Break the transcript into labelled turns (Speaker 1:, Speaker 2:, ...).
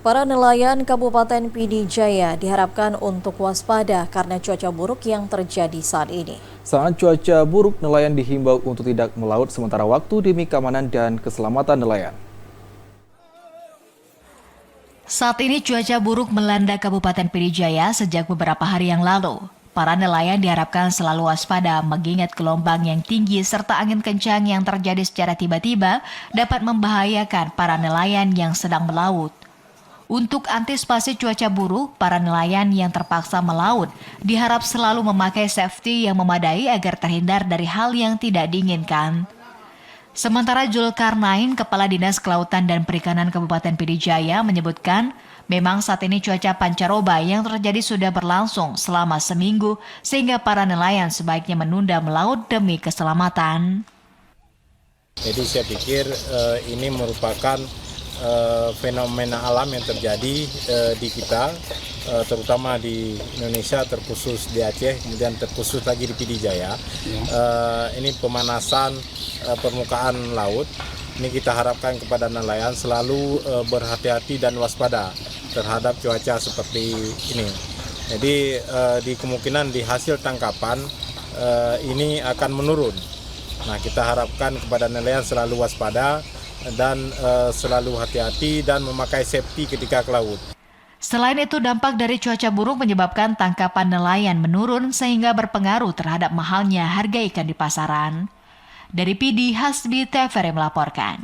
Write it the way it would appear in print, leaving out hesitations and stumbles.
Speaker 1: Para nelayan Kabupaten Pidi Jaya diharapkan untuk waspada karena cuaca buruk yang terjadi saat ini.
Speaker 2: Saat cuaca buruk, nelayan dihimbau untuk tidak melaut sementara waktu demi keamanan dan keselamatan nelayan.
Speaker 3: Saat ini cuaca buruk melanda Kabupaten Pidi Jaya sejak beberapa hari yang lalu. Para nelayan diharapkan selalu waspada mengingat gelombang yang tinggi serta angin kencang yang terjadi secara tiba-tiba dapat membahayakan para nelayan yang sedang melaut. Untuk antisipasi cuaca buruk, para nelayan yang terpaksa melaut diharap selalu memakai safety yang memadai agar terhindar dari hal yang tidak diinginkan. Sementara Zulkarnain, Kepala Dinas Kelautan dan Perikanan Kabupaten Pidi Jaya menyebutkan, memang saat ini cuaca pancaroba yang terjadi sudah berlangsung selama seminggu sehingga para nelayan sebaiknya menunda melaut demi keselamatan.
Speaker 4: Jadi saya pikir ini merupakan fenomena alam yang terjadi di kita, terutama di Indonesia, terkhusus di Aceh, kemudian terkhusus lagi di Pidi Jaya. Ini pemanasan permukaan laut. Ini kita harapkan kepada nelayan selalu berhati-hati dan waspada terhadap cuaca seperti ini. Jadi di kemungkinan di hasil tangkapan ini akan menurun. Nah, kita harapkan kepada nelayan selalu waspada dan selalu hati-hati dan memakai safety ketika ke laut.
Speaker 3: Selain itu, dampak dari cuaca buruk menyebabkan tangkapan nelayan menurun sehingga berpengaruh terhadap mahalnya harga ikan di pasaran. Dari Pidi, Hasbi TVRI melaporkan.